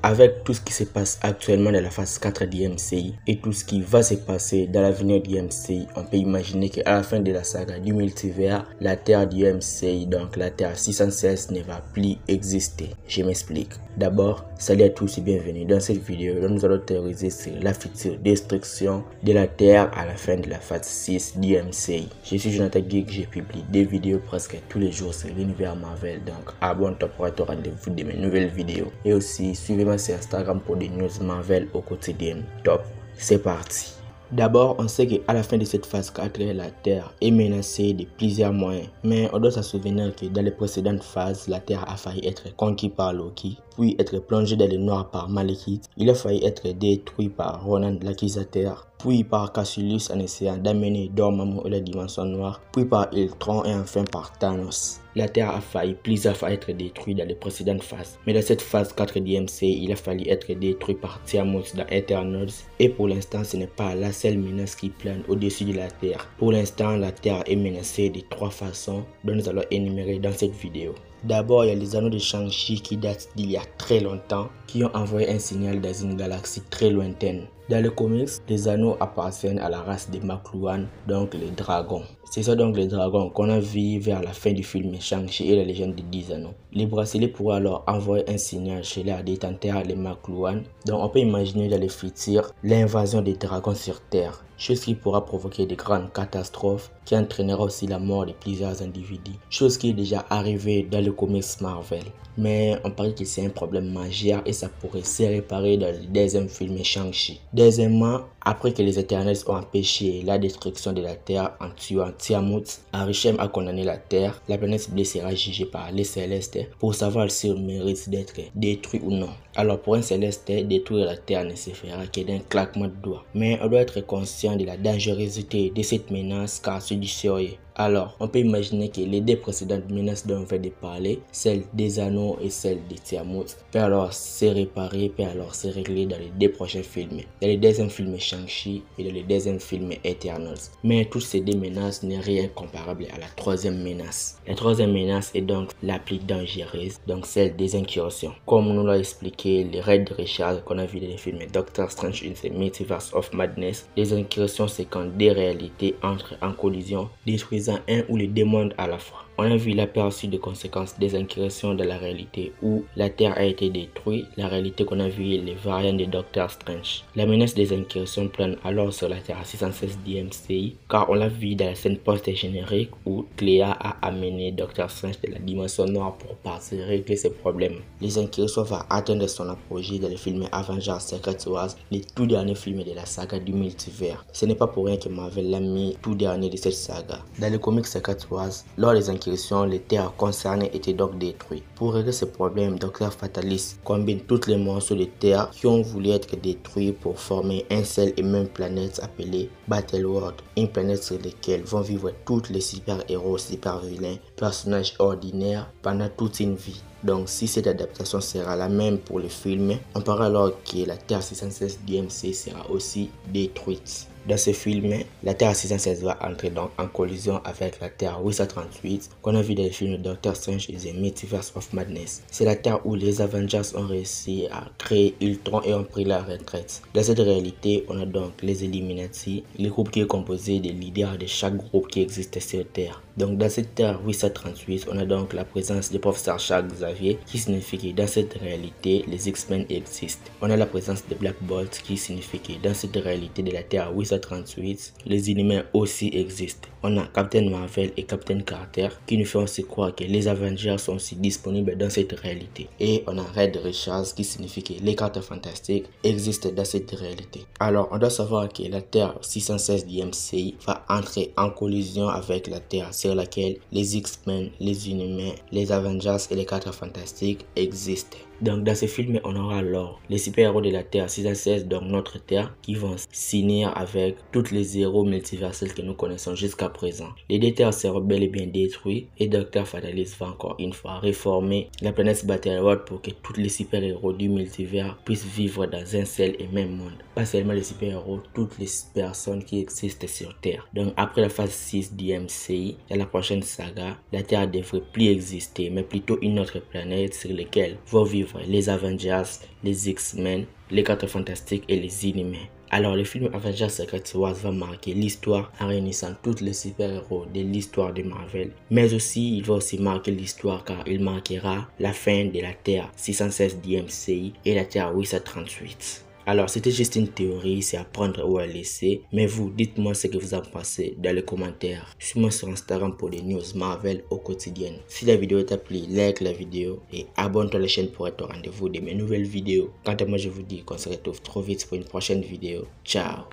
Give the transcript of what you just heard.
avec tout ce qui se passe actuellement dans la phase 4 du MCI et tout ce qui va se passer dans l'avenir du MCI, on peut imaginer qu'à la fin de la saga du multivers, la Terre du MCI, donc la Terre 616, ne va plus exister. Je m'explique. D'abord, salut à tous et bienvenue dans cette vidéo où nous allons théoriser sur la future destruction de la Terre à la fin de la phase 6 du MCI. Je suis Jonathan Geek, je publie des vidéos presque tous les jours sur l'univers Marvel, donc abonne-toi pour être au rendez-vous de mes nouvelles vidéos. Et aussi, suivez-moi sur Instagram pour des news Marvel au quotidien. Top, c'est parti. D'abord, on sait qu'à la fin de cette phase 4, la Terre est menacée de plusieurs moyens. Mais on doit se souvenir que dans les précédentes phases, la Terre a failli être conquise par Loki, puis être plongée dans le noir par Malekith. Il a failli être détruit par Ronan l'accusateur, puis par Cassius en essayant d'amener Dormammu et la dimension noire, puis par Ultron et enfin par Thanos. La Terre a failli plusieurs fois être détruite dans les précédentes phases. Mais dans cette phase 4 du MCI, il a fallu être détruit par Tiamat dans Eternals. Et pour l'instant, ce n'est pas la seule menace qui plane au-dessus de la Terre. Pour l'instant, la Terre est menacée de 3 façons dont nous allons énumérer dans cette vidéo. D'abord, il y a les anneaux de Shang-Chi qui datent d'il y a très longtemps, qui ont envoyé un signal dans une galaxie très lointaine. Dans le comics, les anneaux appartiennent à la race des Makluan, donc les dragons. C'est ça donc les dragons qu'on a vu vers la fin du film Shang-Chi et la légende des 10 anneaux. Les bracelets pourraient alors envoyer un signal chez les détenteurs, les Makluan. Donc on peut imaginer dans le futur l'invasion des dragons sur Terre. Chose qui pourra provoquer de grandes catastrophes qui entraînera aussi la mort de plusieurs individus. Chose qui est déjà arrivée dans le comics Marvel. Mais on parie que c'est un problème majeur et ça pourrait se réparer dans le deuxième film Shang-Chi. Deuxièmement, après que les Éternels ont empêché la destruction de la Terre en tuant Tiamat, Arishem a condamné la Terre. La planète bleue sera jugée par les Célestes pour savoir si elle mérite d'être détruite ou non. Alors pour un Céleste, détruire la Terre ne se fera que d'un claquement de doigts. Mais on doit être conscient de la dangerosité de cette menace car c'est du sérieux. Alors, on peut imaginer que les deux précédentes menaces dont on vient de parler, celle des anneaux et celle de Tiamat, peut alors se réparer, peut alors se régler dans les deux prochains films. Dans le deuxième film Shang-Chi et dans le deuxième film Eternals. Mais toutes ces deux menaces n'est rien comparable à la troisième menace. La troisième menace est donc la plus dangereuse, donc celle des incursions. Comme nous l'a expliqué le Red Richard qu'on a vu dans les films Doctor Strange in the Multiverse of Madness, les incursions c'est quand deux réalités entrent en collision, détruisant un ou les deux mondes à la fois. On a vu l'aperçu des conséquences des incursions de la réalité où la Terre a été détruite, la réalité qu'on a vu les variantes de Doctor Strange. La menace des incursions plane alors sur la Terre 616 DMCI car on l'a vu dans la scène post-générique où Cléa a amené Doctor Strange de la dimension noire pour partir régler ses problèmes. Les incursions vont atteindre son apogée dans le film Avengers Secret Wars, le tout dernier film de la saga du multivers. Ce n'est pas pour rien que Marvel l'a mis tout dernier de cette saga. Dans le comic Secret Wars, lors des incursions, les terres concernées étaient donc détruites. Pour régler ce problème, Dr. Fatalis combine tous les morceaux de terre qui ont voulu être détruits pour former un seul et même planète appelée Battleworld, une planète sur laquelle vont vivre tous les super-héros, super-vilains, personnages ordinaires pendant toute une vie. Donc si cette adaptation sera la même pour le film, on parle alors que la Terre 616 DMC sera aussi détruite. Dans ce film, la Terre 616 va entrer donc en collision avec la Terre 838 qu'on a vu dans le film Doctor Strange in the Multiverse of Madness. C'est la Terre où les Avengers ont réussi à créer Ultron et ont pris la retraite. Dans cette réalité, on a donc les Illuminati, le groupe qui est composé des leaders de chaque groupe qui existe sur Terre. Donc dans cette Terre 838, on a donc la présence du professeur Charles Xavier qui signifie que dans cette réalité, les X-Men existent. On a la présence de Black Bolt qui signifie que dans cette réalité de la Terre 838, les Inhumains aussi existent. On a Captain Marvel et Captain Carter qui nous font aussi croire que les Avengers sont aussi disponibles dans cette réalité. Et on a Red Richards qui signifie que les cartes fantastiques existent dans cette réalité. Alors on doit savoir que la Terre 616 du MCI va entrer en collision avec la Terre sur laquelle les X-Men, les Inhumains, les Avengers et les cartes fantastiques existent. Donc dans ce film, on aura alors les super-héros de la Terre 616, donc notre Terre, qui vont s'unir avec tous les héros multiversels que nous connaissons jusqu'à présent. Les deux terres seront bel et bien détruits et Dr. Fatalis va encore une fois réformer la planète Battleworld pour que tous les super-héros du multivers puissent vivre dans un seul et même monde. Pas seulement les super-héros, toutes les personnes qui existent sur Terre. Donc après la phase 6 du MCI, dans la prochaine saga, la Terre ne devrait plus exister, mais plutôt une autre planète sur laquelle vont vivre suivre les Avengers, les X-Men, les 4 Fantastiques et les Inhumains. Alors le film Avengers Secret Wars va marquer l'histoire en réunissant tous les super-héros de l'histoire de Marvel. Mais aussi, il va aussi marquer l'histoire car il marquera la fin de la Terre 616 du MCI et la Terre 838. Alors c'était juste une théorie, c'est à prendre ou à laisser. Mais vous, dites-moi ce que vous en pensez dans les commentaires. Suis-moi sur Instagram pour des news Marvel au quotidien. Si la vidéo t'a plu, like la vidéo et abonne-toi à la chaîne pour être au rendez-vous de mes nouvelles vidéos. Quant à moi, je vous dis qu'on se retrouve trop vite pour une prochaine vidéo. Ciao.